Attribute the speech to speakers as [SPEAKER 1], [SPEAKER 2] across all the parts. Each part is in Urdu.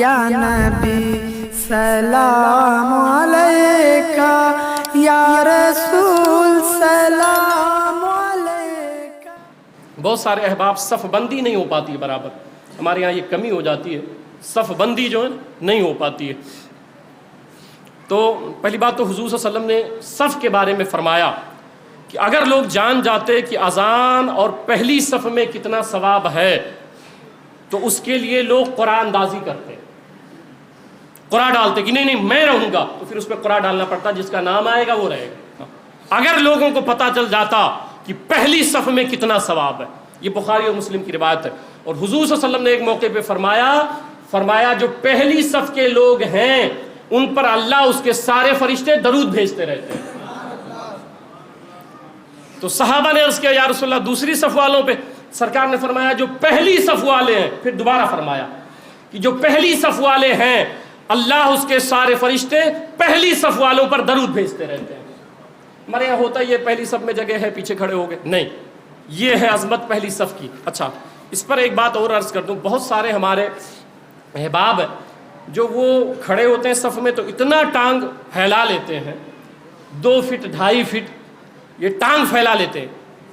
[SPEAKER 1] یا نبی سلام علیکہ، یا رسول سلام علیکہ۔
[SPEAKER 2] بہت سارے احباب صف بندی نہیں ہو پاتی ہے برابر، ہمارے یہاں یہ کمی ہو جاتی ہے، صف بندی جو ہے نہیں ہو پاتی ہے۔ تو پہلی بات تو حضور صلی اللہ علیہ وسلم نے صف کے بارے میں فرمایا کہ اگر لوگ جان جاتے کہ اذان اور پہلی صف میں کتنا ثواب ہے تو اس کے لیے لوگ قرآن اندازی کرتے، قرآن ڈالتے کہ نہیں میں رہوں گا، تو پھر اس پہ قرآن ڈالنا پڑتا، جس کا نام آئے گا وہ رہے گا۔ اگر لوگوں کو پتہ چل جاتا کہ پہلی صف میں کتنا ثواب ہے، یہ بخاری اور مسلم کی روایت ہے۔ اور حضور صلی اللہ علیہ وسلم نے ایک موقع پہ فرمایا جو پہلی صف کے لوگ ہیں ان پر اللہ اس کے سارے فرشتے درود بھیجتے رہتے ہیں۔ تو صحابہ نے عرض کیا یا رسول اللہ دوسری صف والوں پہ؟ سرکار نے فرمایا جو پہلی صف والے ہیں، پھر دوبارہ فرمایا کہ جو پہلی صف والے ہیں اللہ اس کے سارے فرشتے پہلی صف والوں پر درود بھیجتے رہتے ہیں۔ ہمارے یہاں ہوتا یہ پہلی صف میں جگہ ہے پیچھے کھڑے ہو گئے، نہیں، یہ ہے عظمت پہلی صف کی۔ اچھا، اس پر ایک بات اور عرض کر دوں، بہت سارے ہمارے احباب ہیں جو وہ کھڑے ہوتے ہیں صف میں تو اتنا ٹانگ پھیلا لیتے ہیں، 2 فٹ 2.5 فٹ یہ ٹانگ پھیلا لیتے ہیں۔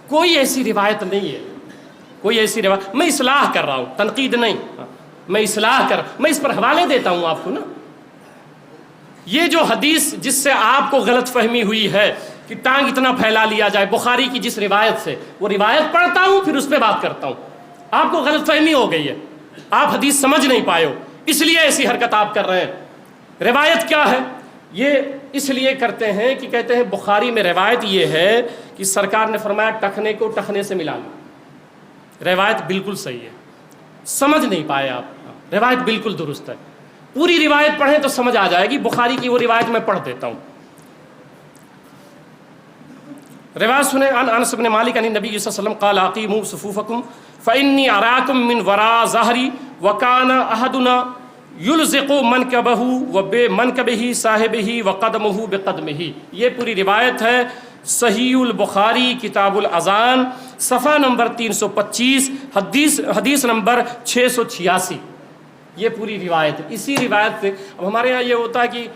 [SPEAKER 2] کوئی ایسی روایت نہیں ہے، کوئی ایسی روایت، میں اصلاح کر رہا ہوں، تنقید نہیں، میں اصلاح میں اس پر حوالے دیتا ہوں آپ کو نا۔ یہ جو حدیث جس سے آپ کو غلط فہمی ہوئی ہے کہ ٹانگ اتنا پھیلا لیا جائے، بخاری کی جس روایت سے، وہ روایت پڑھتا ہوں پھر اس پہ بات کرتا ہوں، آپ کو غلط فہمی ہو گئی ہے، آپ حدیث سمجھ نہیں پائے ہو، اس لیے ایسی حرکت آپ کر رہے ہیں۔ روایت کیا ہے؟ یہ اس لیے کرتے ہیں کہ کہتے ہیں بخاری میں روایت یہ ہے کہ سرکار نے فرمایا ٹخنے کو ٹخنے سے ملا لو۔ روایت بالکل صحیح ہے، سمجھ نہیں پائے آپ، روایت بالکل درست ہے، پوری روایت پڑھیں تو سمجھ آ جائے گی۔ بخاری کی وہ روایت میں پڑھ دیتا ہوں، روایت سنیں۔ عن انس بن مالک عن النبی صلی اللہ علیہ وسلم قال اقیموا صفوفکم فانی اراکم من وراء ظہری وکان احدنا یلزق منکبہ وبمنکبہ صاحبہ وقدمہ بقدمہ۔ یہ پوری روایت ہے، صحیح البخاری کتاب الاذان صفحہ نمبر 325 حدیث نمبر 686، یہ پوری روایت ہے۔ اسی روایت سے اب ہمارے یہاں یہ ہوتا ہے کہ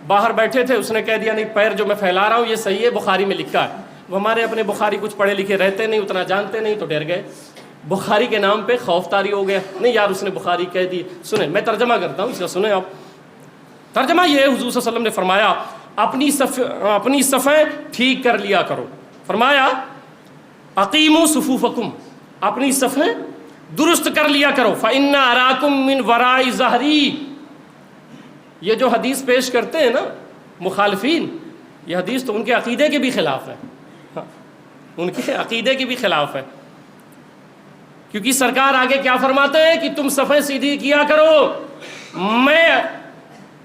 [SPEAKER 2] باہر بیٹھے تھے، اس نے کہہ دیا نہیں پیر جو میں پھیلا رہا ہوں یہ صحیح ہے، بخاری میں لکھا ہے۔ وہ ہمارے اپنے بخاری کچھ پڑھے لکھے رہتے نہیں، اتنا جانتے نہیں، تو ڈر گئے، بخاری کے نام پہ خوف طاری ہو گیا، نہیں یار اس نے بخاری کہہ دی۔ سنیں میں ترجمہ کرتا ہوں، اس کا سنیں آپ۔ ترجمہ یہ ہے، حضور صلی اللہ علیہ وسلم نے فرمایا اپنی صفیں ٹھیک کر لیا کرو۔ فرمایا اقیموا صفوفکم، اپنی صفیں درست کر لیا کرو۔ فإن أراكم من وراء ظہری، یہ جو حدیث پیش کرتے ہیں نا مخالفین، یہ حدیث تو ان کے عقیدے کے بھی خلاف ہے، ان کے عقیدے کے بھی خلاف ہے، کیونکہ سرکار آگے کیا فرماتے ہیں کہ تم صفیں سیدھی کیا کرو۔ میں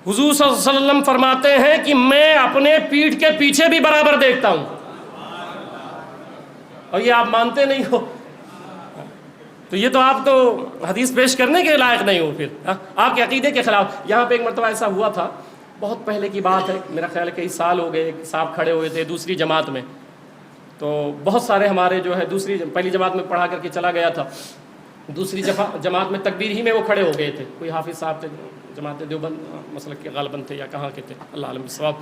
[SPEAKER 2] حضور صلی اللہ علیہ وسلم فرماتے ہیں کہ میں اپنے پیٹھ کے پیچھے بھی برابر دیکھتا ہوں، اور یہ آپ مانتے نہیں ہو، تو یہ تو آپ تو حدیث پیش کرنے کے لائق نہیں ہو، پھر آپ کے عقیدے کے خلاف۔ یہاں پہ ایک مرتبہ ایسا ہوا تھا، بہت پہلے کی بات ہے، میرا خیال ہے کئی سال ہو گئے، ایک صاحب کھڑے ہوئے تھے دوسری جماعت میں، تو بہت سارے ہمارے جو ہے پہلی جماعت میں پڑھا کر کے چلا گیا تھا، دوسری جماعت میں تکبیر ہی میں وہ کھڑے ہو گئے تھے، کوئی حافظ صاحب تھے، جماعت دیوبند مسلک کے غالباً تھے یا کہاں کے تھے، اللہ عالم بالصواب۔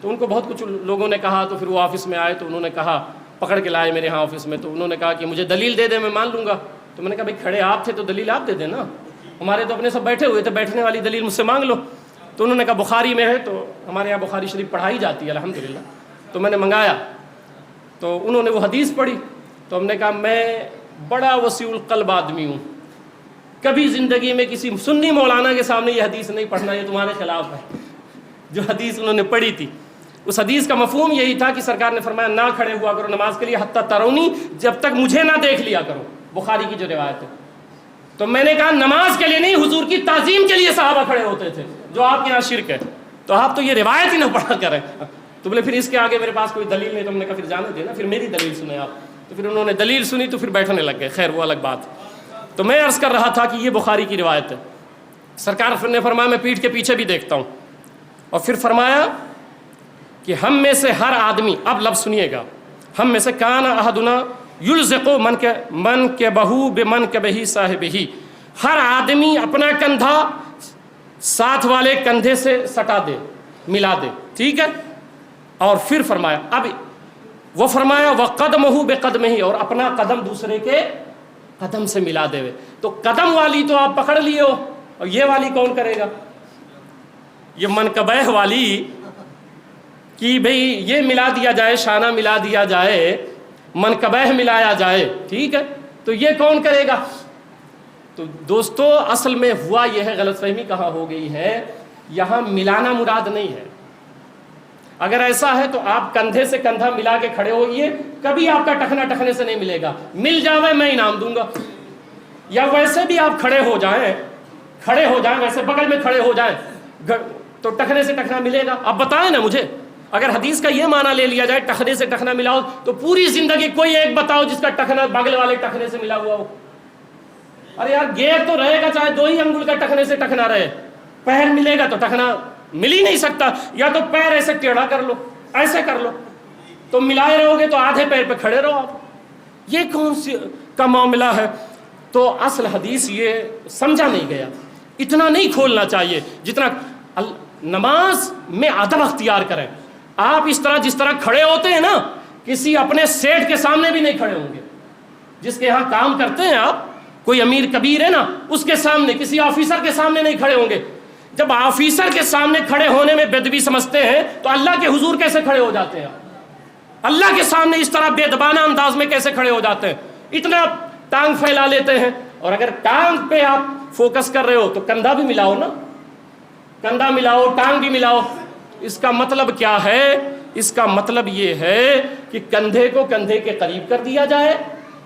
[SPEAKER 2] تو ان کو بہت کچھ لوگوں نے کہا، تو پھر وہ آفس میں آئے تو انہوں نے کہا، پکڑ کے لائے میرے ہاں آفس میں، تو انہوں نے کہا کہ مجھے دلیل دے دیں میں مان لوں گا۔ تو میں نے کہا بھائی کھڑے آپ تھے تو دلیل آپ دے دیں نا، ہمارے تو اپنے سب بیٹھے ہوئے تھے، بیٹھنے والی دلیل مجھ سے مانگ لو۔ تو انہوں نے کہا بخاری میں ہے، تو ہمارے یہاں بخاری شریف پڑھائی جاتی ہے الحمدللہ، تو میں نے منگایا، تو انہوں نے وہ حدیث پڑھی، تو ہم نے کہا میں بڑا وسیع القلب آدمی ہوں، کبھی زندگی میں کسی سنی مولانا کے سامنے یہ حدیث نہیں پڑھنا، یہ تمہارے خلاف ہے۔ جو حدیث انہوں نے پڑھی تھی، اس حدیث کا مفہوم یہی تھا کہ سرکار نے فرمایا نہ کھڑے ہوا کرو نماز کے لیے حتی ترونی، جب تک مجھے نہ دیکھ لیا کرو، بخاری کی جو روایت ہے۔ تو میں نے کہا نماز کے لیے نہیں، حضور کی تعظیم کے لیے صحابہ کھڑے ہوتے تھے، جو آپ کے یہاں شرک ہے، تو آپ تو یہ روایت ہی نہ پڑھا کریں۔ تو بولے پھر اس کے آگے میرے پاس کوئی دلیل نہیں، تو ہم نے کہا پھر جانے دینا، پھر میری دلیل سنیں آپ۔ تو پھر انہوں نے دلیل سنی تو پھر بیٹھنے لگ گئے، خیر وہ الگ بات۔ تو میں عرض کر رہا تھا کہ یہ بخاری کی روایت ہے، سرکار نے فرمایا میں پیٹھ کے پیچھے بھی دیکھتا ہوں، اور پھر فرمایا کہ ہم میں سے ہر آدمی، اب لفظ سنیے گا، ہم میں سے کان احدنا یلزق منکبہ بمنکبہ صاحبہ، ہر آدمی اپنا کندھا ساتھ والے کندھے سے سٹا دے، ملا دے، ٹھیک ہے. اور پھر فرمایا، اب وہ فرمایا وَقَدْمَهُ بِقَدْمِهِ، اور اپنا قدم دوسرے کے قدم سے ملا دے. تو قدم والی تو آپ پکڑ لیے ہو، اور یہ والی کون کرے گا؟ یہ منکبہ والی کہ بھئی یہ ملا دیا جائے، شانہ ملا دیا جائے، منکبہ ملایا جائے، ٹھیک ہے، تو یہ کون کرے گا؟ تو دوستو اصل میں ہوا یہ ہے، غلط فہمی کہاں ہو گئی ہے، یہاں ملانا مراد نہیں ہے. اگر ایسا ہے تو آپ کندھے سے کندھا ملا کے کھڑے ہوئیے، کبھی آپ کا ٹخنا ٹخنے سے نہیں ملے گا. مل جاوے میں انعام دوں گا. یا ویسے بھی آپ کھڑے ہو جائیں ویسے بغل میں کھڑے ہو جائیں تو ٹخنے سے ٹخنا ملے گا. اب بتائیں نا مجھے، اگر حدیث کا یہ معنی لے لیا جائے ٹخنے سے ٹخنا ملاؤ، تو پوری زندگی کوئی ایک بتاؤ جس کا ٹخنا بغل والے ٹخنے سے ملا ہوا ہو. ارے یار گیپ تو رہے گا، چاہے 2 ہی انگل کا ٹخنے سے ٹخنا رہے. پیر ملے گا تو ٹخنا مل ہی نہیں سکتا. یا تو پیر ایسے ٹیڑھا کر لو، ایسے کر لو، تو ملائے رہو گے تو آدھے پیر پہ کھڑے رہو آپ. یہ کون سی کا معاملہ ہے؟ تو اصل حدیث یہ سمجھا نہیں گیا. اتنا نہیں کھولنا چاہیے جتنا نماز میں ادب اختیار کریں. آپ اس طرح جس طرح کھڑے ہوتے ہیں نا، کسی اپنے سیٹ کے سامنے بھی نہیں کھڑے ہوں گے. جس کے ہاں کام کرتے ہیں آپ، کوئی امیر کبیر ہے نا، اس کے سامنے، کسی آفیسر کے سامنے نہیں کھڑے ہوں گے. جب آفیسر کے سامنے کھڑے ہونے میں بے ادبی سمجھتے ہیں تو اللہ کے حضور کیسے کھڑے ہو جاتے ہیں؟ اللہ کے سامنے اس طرح بے ادبانہ انداز میں کیسے کھڑے ہو جاتے ہیں؟ اتنا ٹانگ پھیلا لیتے ہیں. اور اگر ٹانگ پہ آپ فوکس کر رہے ہو تو کندھا بھی ملاؤ نا، کندھا ملاؤ، ٹانگ بھی ملاؤ. اس کا مطلب کیا ہے؟ اس کا مطلب یہ ہے کہ کندھے کو کندھے کے قریب کر دیا جائے،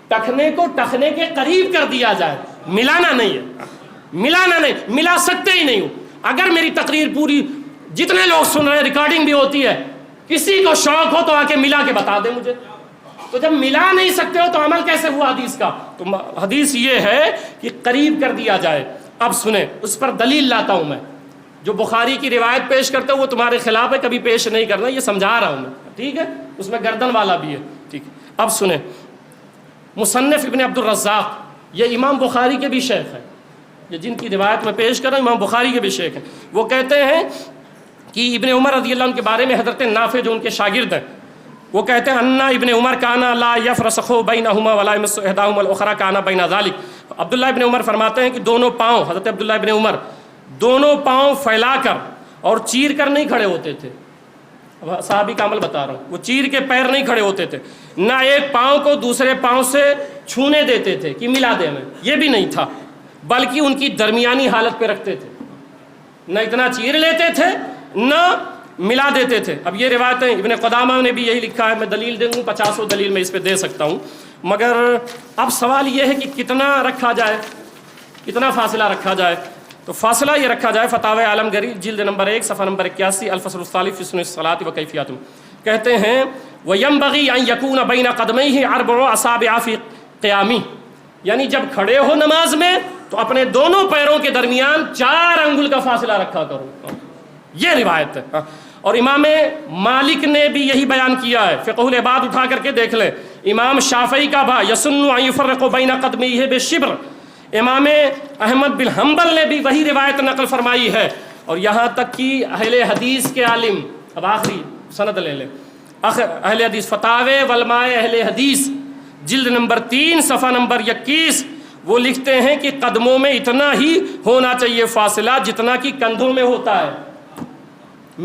[SPEAKER 2] ٹخنے کو ٹخنے کے قریب کر دیا جائے. ملانا نہیں ہے، ملانا نہیں، ملا سکتے ہی نہیں ہو. اگر میری تقریر پوری جتنے لوگ سن رہے ہیں، ریکارڈنگ بھی ہوتی ہے، کسی کو شوق ہو تو آ کے ملا کے بتا دے مجھے. تو جب ملا نہیں سکتے ہو تو عمل کیسے ہوا حدیث کا؟ تو حدیث یہ ہے کہ قریب کر دیا جائے. اب سنیں، اس پر دلیل لاتا ہوں میں. جو بخاری کی روایت پیش کرتے ہو وہ تمہارے خلاف ہے، کبھی پیش نہیں کرنا، یہ سمجھا رہا ہوں میں، ٹھیک ہے؟ اس میں گردن والا بھی ہے، ٹھیک ہے. اب سنیں، مصنف ابن عبد الرزاق، یہ امام بخاری کے بھی شیخ ہیں، یہ جن کی روایت میں پیش کر رہا ہوں امام بخاری کے بھی شیخ ہیں. وہ کہتے ہیں کہ ابن عمر رضی اللہ عنہ کے بارے میں، حضرت نافع جو ان کے شاگرد ہیں، وہ کہتے ہیں انا ابن عمر کانا لا یفرسخ بینہما ولا یمس احداہما الاخری کانا بین ذلک. عبداللہ ابن عمر فرماتے ہیں کہ دونوں پاؤں، حضرت عبداللہ ابن عمر دونوں پاؤں پھیلا کر اور چیر کر نہیں کھڑے ہوتے تھے. صحابی کا عمل بتا رہا ہوں، وہ چیر کے پیر نہیں کھڑے ہوتے تھے، نہ ایک پاؤں کو دوسرے پاؤں سے چھونے دیتے تھے کہ ملا دے ہمیں، یہ بھی نہیں تھا، بلکہ ان کی درمیانی حالت پہ رکھتے تھے. نہ اتنا چیر لیتے تھے نہ ملا دیتے تھے. اب یہ روایتیں ابن قدامہ نے بھی یہی لکھا ہے. میں دلیل دوں گا، 50 دلیل میں اس پہ دے سکتا ہوں. مگر اب سوال یہ ہے کہ کتنا رکھا جائے، کتنا فاصلہ رکھا جائے. تو فاصلہ یہ رکھا جائے، فتاوی عالمگری جلد نمبر 1 صفحہ نمبر 81، الفصل الثالث فی سنن الصلاۃ و کیفیات. کہتے ہیں وَيَنبَغِي أَن يَكُونَ بَيْنَ قَدْمَيْهِ 4 أَصَابِعَ فِي قِيَامِهِ. یعنی جب کھڑے ہو نماز میں تو اپنے دونوں پیروں کے درمیان 4 انگل کا فاصلہ رکھا کرو. یہ روایت ہے. اور امام مالک نے بھی یہی بیان کیا ہے. فقہ العباد اٹھا کر کے دیکھ لیں. امام شافعی کا با یسن ان یفرق بین قدمیہ بشبر. امام احمد بن حنبل نے بھی وہی روایت نقل فرمائی ہے. اور یہاں تک کہ اہل حدیث کے عالم، اب آخری سند لے لیں، اہل حدیث فتاوی والماء اہل حدیث جلد نمبر 3 صفحہ نمبر 21، وہ لکھتے ہیں کہ قدموں میں اتنا ہی ہونا چاہیے فاصلہ جتنا کہ کندھوں میں ہوتا ہے.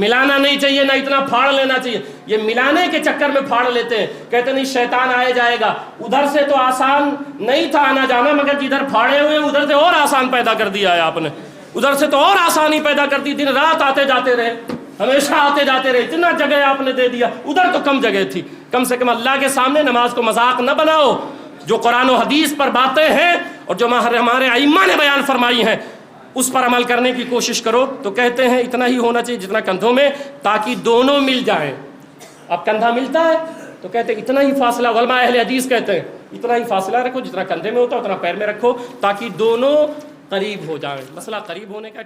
[SPEAKER 2] ملانا نہیں چاہیے، نہ اتنا پھاڑ لینا چاہیے. یہ ملانے کے چکر میں پھاڑ لیتے ہیں، کہتے نہیں شیطان آئے جائے گا. ادھر سے تو آسان نہیں تھا آنا جانا، مگر جدھر پھاڑے ہوئے ادھر سے اور آسان پیدا کر دیا ہے آپ نے. ادھر سے تو اور آسانی پیدا کر دی، دن رات آتے جاتے رہے، ہمیشہ آتے جاتے رہے، اتنا جگہ آپ نے دے دیا. ادھر تو کم جگہ تھی. کم سے کم اللہ کے سامنے نماز کو مذاق نہ بناؤ. جو قرآن و حدیث پر باتیں ہیں اور جو ہمارے ائمہ نے بیان فرمائی ہیں اس پر عمل کرنے کی کوشش کرو. تو کہتے ہیں اتنا ہی ہونا چاہیے جتنا کندھوں میں، تاکہ دونوں مل جائیں. اب کندھا ملتا ہے تو کہتے ہیں اتنا ہی فاصلہ. علماء اہل حدیث کہتے ہیں اتنا ہی فاصلہ رکھو، جتنا کندھے میں ہوتا ہے اتنا پیر میں رکھو، تاکہ دونوں قریب ہو جائیں. مسئلہ قریب ہونے کا